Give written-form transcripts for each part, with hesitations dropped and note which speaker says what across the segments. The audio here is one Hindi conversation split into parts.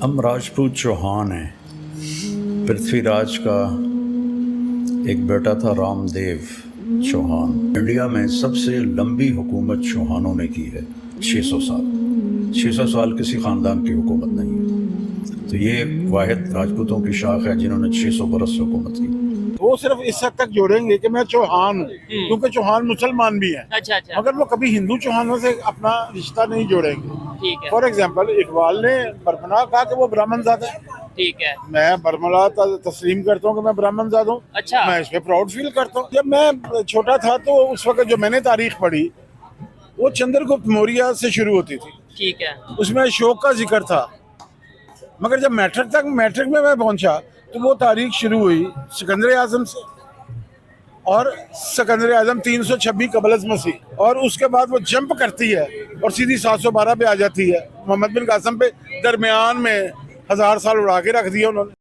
Speaker 1: हम राजपूत चौहान हैं। पृथ्वीराज का एक बेटा था रामदेव चौहान। इंडिया में सबसे लंबी हुकूमत चौहानों ने की है, 600 साल। 600 साल किसी ख़ानदान की हुकूमत नहीं है। तो ये वाहिद राजपूतों की शाख है जिन्होंने 600 बरस हुकूमत की।
Speaker 2: वो सिर्फ इस हद तक जोड़ेंगे कि मैं चौहान हूँ, क्योंकि चौहान मुसलमान भी हैं।
Speaker 3: अच्छा अच्छा,
Speaker 2: मगर वो कभी हिंदू चौहानों से अपना रिश्ता नहीं जोड़ेंगे।
Speaker 3: ठीक है
Speaker 2: फॉर एग्जाम्पल, इकबाल ने बरमला कहा कि वो ब्राह्मण ज़ादा है।
Speaker 3: ठीक है।
Speaker 2: मैं बरमला तस्लीम करता हूँ कि मैं ब्राह्मण ज़ादा हूँ।
Speaker 3: अच्छा।
Speaker 2: मैं इस पे प्राउड फील करता हूँ। जब मैं छोटा था तो उस वक्त जो मैंने तारीख पढ़ी वो चंद्रगुप्त मौर्य से शुरू होती थी।
Speaker 3: ठीक है।
Speaker 2: उसमें अशोक का जिक्र था। मगर जब मैट्रिक में मैं पहुंचा तो वो तारीख शुरू हुई सिकंदर आजम से, और सिकंदर आजम 326 कबल मसीह, और उसके बाद वो जंप करती है और सीधी 712 पे आ जाती है, मोहम्मद बिन कासिम पे। दरमियान में 1000 साल उड़ा के रख दिया उन्होंने।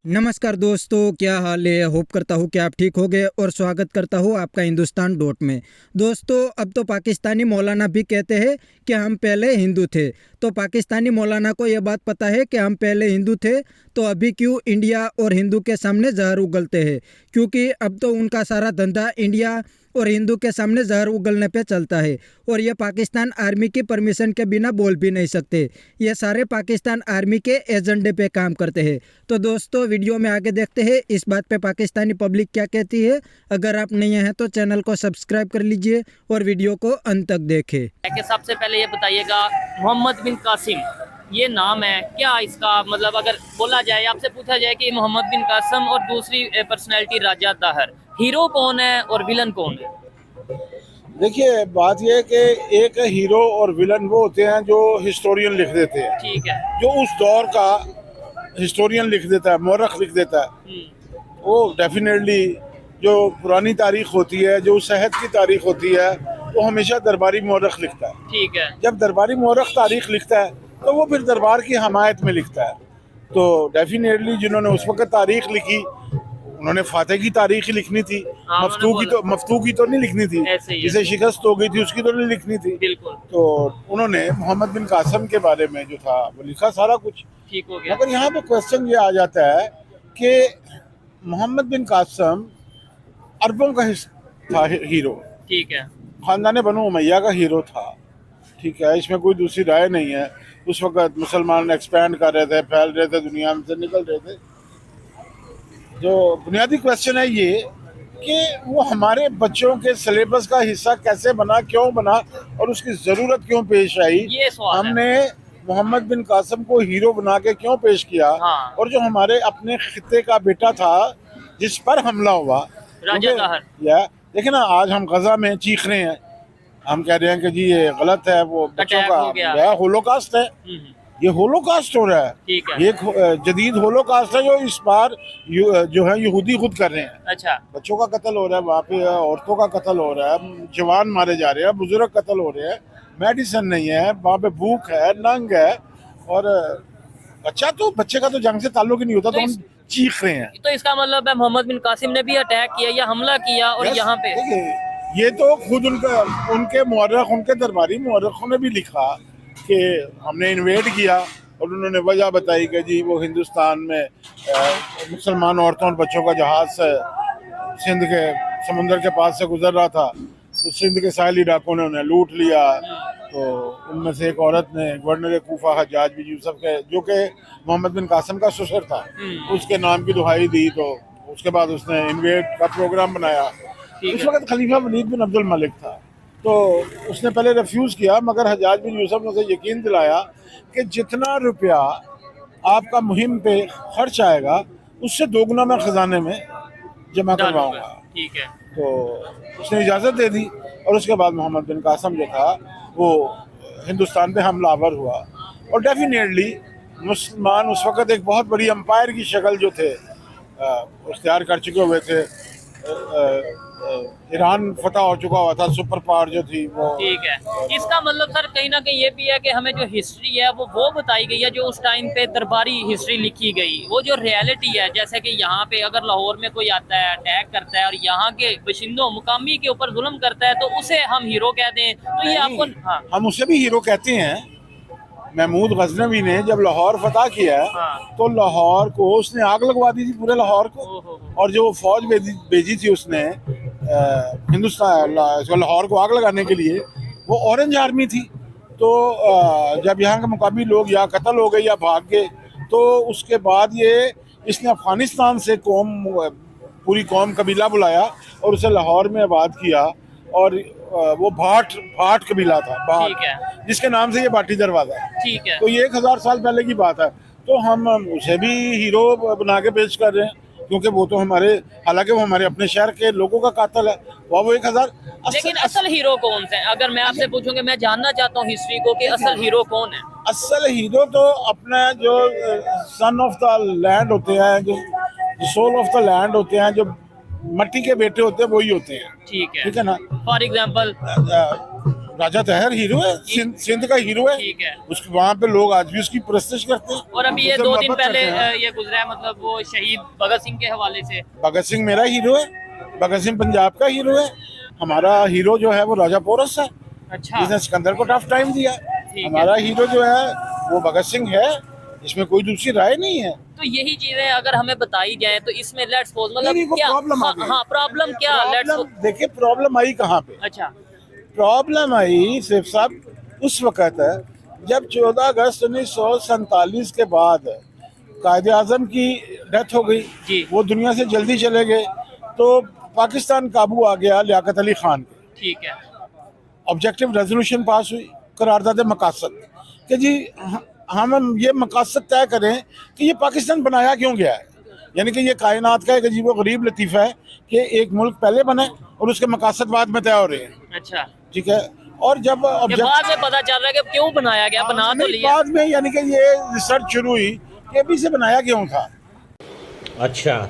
Speaker 4: नमस्कार दोस्तों, क्या हाल है। होप करता हूँ कि आप ठीक होंगे और स्वागत करता हूँ आपका हिंदुस्तान डॉट में। दोस्तों, अब तो पाकिस्तानी मौलाना भी कहते हैं कि हम पहले हिंदू थे। तो पाकिस्तानी मौलाना को ये बात पता है कि हम पहले हिंदू थे, तो अभी क्यों इंडिया और हिंदू के सामने जहर उगलते हैं? क्योंकि अब तो उनका सारा धंधा इंडिया और हिंदू के सामने जहर उगलने पे चलता है, और ये पाकिस्तान आर्मी की परमिशन के बिना बोल भी नहीं सकते। ये सारे पाकिस्तान आर्मी के एजेंडे पे काम करते हैं। तो दोस्तों, वीडियो में आगे देखते हैं इस बात पे पाकिस्तानी पब्लिक क्या कहती है। अगर आप नए हैं तो चैनल को सब्सक्राइब कर लीजिए और वीडियो को अंत तक देखें।
Speaker 3: कि सबसे पहले ये बताइएगा, मोहम्मद बिन कासिम ये नाम है, क्या इसका मतलब अगर बोला जाए, आपसे पूछा जाए कि मोहम्मद बिन कासिम और दूसरी पर्सनैलिटी राजा दाहर, हीरो कौन है और विलन कौन है?
Speaker 2: देखिए, बात यह है कि एक हीरो और विलन वो होते हैं जो हिस्टोरियन लिख देते हैं।
Speaker 3: ठीक है।
Speaker 2: जो उस दौर का हिस्टोरियन लिख देता है, मौरख लिख देता है, वो डेफिनेटली जो पुरानी तारीख होती है, जो सेहत की तारीख होती है, वो हमेशा दरबारी मौरख लिखता है।
Speaker 3: ठीक है।
Speaker 2: जब दरबारी मौरख तारीख लिखता है तो वो फिर दरबार की हमायत में लिखता है। तो डेफिनेटली जिन्होंने उस वक्त तारीख लिखी, उन्होंने फातेह की तारीख ही लिखनी थी।
Speaker 3: हाँ,
Speaker 2: मफ्तू की तो नहीं लिखनी थी,
Speaker 3: ऐसे ही है।
Speaker 2: जिसे शिकस्त हो गई थी उसकी तो नहीं लिखनी थी।
Speaker 3: बिल्कुल
Speaker 2: तो उन्होंने मोहम्मद बिन कासिम के बारे में जो था वो लिखा सारा कुछ।
Speaker 3: ठीक हो गया।
Speaker 2: मगर यहाँ पे क्वेश्चन ये आ जाता है कि मोहम्मद बिन कासिम अरबों का था हीरो,
Speaker 3: ठीक है।
Speaker 2: खानदान बनु उमैया का हीरो था। ठीक है, इसमें कोई दूसरी राय नहीं है। उस वक्त मुसलमान एक्सपैंड कर रहे थे, फैल रहे थे, दुनिया में से निकल रहे थे। जो बुनियादी क्वेश्चन है ये कि वो हमारे बच्चों के सिलेबस का हिस्सा कैसे बना, क्यों बना, और उसकी ज़रूरत क्यों पेश आई।
Speaker 3: ये सवाल है।
Speaker 2: हमने मोहम्मद बिन कासिम को हीरो बना के क्यों पेश किया।
Speaker 3: हाँ।
Speaker 2: और जो हमारे अपने खित्ते का बेटा था जिस पर हमला हुआ,
Speaker 3: राजा दाहर,
Speaker 2: या देखिए ना, आज हम गजा में चीख रहे हैं, हम कह रहे हैं कि जी ये गलत है, वो बच्चों
Speaker 3: अटैक हो गया।
Speaker 2: का होलोकास्ट है। ये होलोकास्ट हो रहा है।
Speaker 3: ठीक है।
Speaker 2: ये जदीद होलोकास्ट है जो इस बार जो है यहूदी खुद कर रहे हैं।
Speaker 3: अच्छा।
Speaker 2: बच्चों का कत्ल हो रहा है वहाँ पे, औरतों का कत्ल हो रहा है, जवान मारे जा रहे हैं, बुजुर्ग कत्ल हो रहे हैं, मेडिसिन नहीं है, वहाँ पे भूख है, नंग है, और बच्चे का तो जंग से ताल्लुक ही नहीं होता, तो हम चीख रहे हैं।
Speaker 3: तो इसका मतलब है मोहम्मद बिन कासिम ने भी अटैक किया या हमला किया, और यहाँ पे
Speaker 2: देखिए, ये तो खुद उनके मौरख, उनके दरबारी मौरखों ने भी लिखा कि हमने इन्वेड किया, और उन्होंने वजह बताई कि जी वो हिंदुस्तान में मुसलमान औरतों और बच्चों का जहाज सिंध के समुंदर के पास से गुजर रहा था, तो सिंध के साहिली डाकुओं ने उन्हें लूट लिया। तो उनमें से एक औरत ने गवर्नर कूफा हज्जाज बिन यूसुफ के, जो कि मोहम्मद बिन कासिम का ससुर था, उसके नाम की दुहाई दी। तो उसके बाद उसने इन्वेड का प्रोग्राम बनाया। उस वक्त खलीफा वलीद बिन अब्दुल मलिक था, तो उसने पहले रिफ्यूज़ किया, मगर हज्जाज बिन यूसुफ ने उसे यकीन दिलाया कि जितना रुपया आपका मुहिम पे खर्च आएगा उससे दोगुना मैं खजाने में जमा करवाऊंगा।
Speaker 3: ठीक है।
Speaker 2: तो उसने इजाज़त दे दी, और उसके बाद मोहम्मद बिन कासिम जो था वो हिंदुस्तान पे हमलावर हुआ। और डेफिनेटली मुसलमान उस वक़्त एक बहुत बड़ी एम्पायर की शक्ल जो थे इख्तियार कर चुके हुए थे। ईरान फतह हो चुका हुआ था, सुपर पावर जो थी वो।
Speaker 3: ठीक है, इसका मतलब सर कहीं ना कहीं ये भी है कि हमें जो हिस्ट्री है वो बताई गई है जो उस टाइम पे दरबारी हिस्ट्री लिखी गई, वो जो रियलिटी है, जैसे कि यहाँ पे अगर लाहौर में कोई आता है अटैक करता है और यहाँ के बशिंदों मुकामी के ऊपर जुल्म करता है तो उसे हम हीरो कह दें, तो ये आपको हाँ
Speaker 2: हम उसे भी हीरो कहते हैं। महमूद गजनवी ने जब लाहौर फतह किया
Speaker 3: हाँ।
Speaker 2: तो लाहौर को उसने आग लगवा दी थी, पूरे लाहौर को।
Speaker 3: ओहो।
Speaker 2: और जो फौज भेजी थी उसने हिंदुस्तान लाहौर को आग लगाने के लिए, वो ऑरेंज आर्मी थी। तो जब यहाँ के मुकामी लोग या कत्ल हो गए या भाग गए, तो उसके बाद ये इसने अफगानिस्तान से पूरी कौम कबीला बुलाया और उसे लाहौर में आबाद किया। और वो भाट कबीला था,
Speaker 3: ठीक है।
Speaker 2: भाट, जिसके नाम से ये बाटी दरवाजा है।
Speaker 3: ठीक है,
Speaker 2: तो ये 1000 साल पहले की बात है। तो हम उसे भी हीरो बना के पेश कर रहे हैं, क्योंकि वो तो हमारे, हालांकि वो हमारे अपने शहर के लोगों का कातिल है। वो 1000
Speaker 3: लेकिन असल हीरो कौन से हैं? अगर मैं आपसे पूछूंगा, मैं जानना चाहता हूँ हिस्ट्री को कि असल हीरो कौन है।
Speaker 2: असल हीरो तो अपना जो सन ऑफ द लैंड होते हैं, जो सोल ऑफ द लैंड होते हैं, जो मट्टी के बेटे होते हैं, वही होते हैं।
Speaker 3: ठीक है,
Speaker 2: ठीक है ना।
Speaker 3: फॉर एग्जाम्पल
Speaker 2: राजा तहर हीरो है, सिंध का हीरो है।
Speaker 3: ठीक है।
Speaker 2: उसके वहाँ पे लोग आज भी उसकी परस्तिश करते हैं।
Speaker 3: और अभी ये
Speaker 2: उससे
Speaker 3: 2 दिन
Speaker 2: मोहब्बत
Speaker 3: पहले
Speaker 2: करते हैं।
Speaker 3: ये गुजरा है, मतलब वो शहीद भगत सिंह के हवाले से।
Speaker 2: भगत सिंह मेरा हीरो है, भगत सिंह पंजाब का हीरो है। हमारा हीरो जो है वो राजा पोरस है,
Speaker 3: अच्छा,
Speaker 2: जिसने सिकंदर को टफ टाइम दिया।
Speaker 3: है।
Speaker 2: हमारा हीरो जो है वो भगत सिंह है, इसमें कोई दूसरी राय नहीं है।
Speaker 3: तो यही चीजें अगर हमें बताई जाए तो इसमें लेट्स सपोज मतलब
Speaker 2: नहीं, वो
Speaker 3: क्या
Speaker 2: प्रॉब्लम आ
Speaker 3: हाँ,
Speaker 2: गई।
Speaker 3: हाँ प्रॉब्लम क्या लेट्स
Speaker 2: प्रॉब्लम देखिए, प्रॉब्लम आई कहाँ पे?
Speaker 3: अच्छा,
Speaker 2: प्रॉब्लम आई सिर्फ साहब उस वक़्त है जब 14 अगस्त 1947 के बाद कायदे आज़म की डेथ हो गई।
Speaker 3: जी।
Speaker 2: वो दुनिया से जल्दी चले गए, तो पाकिस्तान काबू आ गया लियाकत अली खान पे।
Speaker 3: ठीक है,
Speaker 2: ऑब्जेक्टिव रेजोल्यूशन पास हुई, करारदाद मकासद, कि जी हम ये मकासद तय करें कि ये पाकिस्तान बनाया क्यों गया है। यानी कि ये कायनात का एक अजीब गरीब लतीफ़ा है कि एक मुल्क पहले बने और उसके मकासद बाद में तय हो रहे हैं।
Speaker 3: अच्छा,
Speaker 2: ठीक है। और जब
Speaker 3: ये बाद में पता चल रहा है कि क्यों बनाया गया, बना तो लिया।
Speaker 2: बाद में यानी कि ये रिसर्च शुरू हुई कि अभी से बनाया क्यों था।
Speaker 5: अच्छा,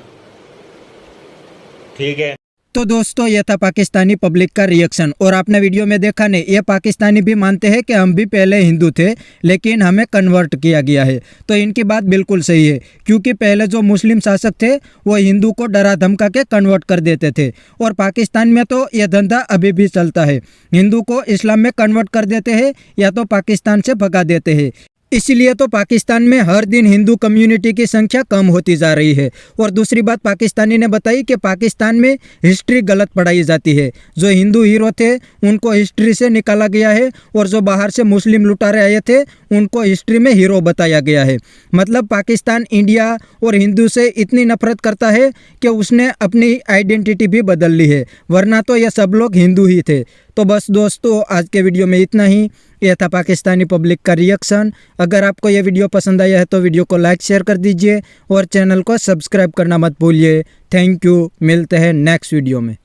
Speaker 5: ठीक है।
Speaker 4: तो दोस्तों ये था पाकिस्तानी पब्लिक का रिएक्शन। और आपने वीडियो में देखा नहीं, ये पाकिस्तानी भी मानते हैं कि हम भी पहले हिंदू थे लेकिन हमें कन्वर्ट किया गया है। तो इनकी बात बिल्कुल सही है, क्योंकि पहले जो मुस्लिम शासक थे वो हिंदू को डरा धमका के कन्वर्ट कर देते थे। और पाकिस्तान में तो ये धंधा अभी भी चलता है, हिंदू को इस्लाम में कन्वर्ट कर देते हैं या तो पाकिस्तान से भगा देते हैं। इसलिए तो पाकिस्तान में हर दिन हिंदू कम्युनिटी की संख्या कम होती जा रही है। और दूसरी बात पाकिस्तानी ने बताई कि पाकिस्तान में हिस्ट्री गलत पढ़ाई जाती है। जो हिंदू हीरो थे उनको हिस्ट्री से निकाला गया है और जो बाहर से मुस्लिम लुटारे आए थे उनको हिस्ट्री में हीरो बताया गया है। मतलब पाकिस्तान इंडिया और हिंदू से इतनी नफरत करता है कि उसने अपनी आइडेंटिटी भी बदल ली है, वरना तो ये सब लोग हिंदू ही थे। तो बस दोस्तों आज के वीडियो में इतना ही। यह था पाकिस्तानी पब्लिक का रिएक्शन। अगर आपको यह वीडियो पसंद आया है तो वीडियो को लाइक शेयर कर दीजिए और चैनल को सब्सक्राइब करना मत भूलिए। थैंक यू, मिलते हैं नेक्स्ट वीडियो में।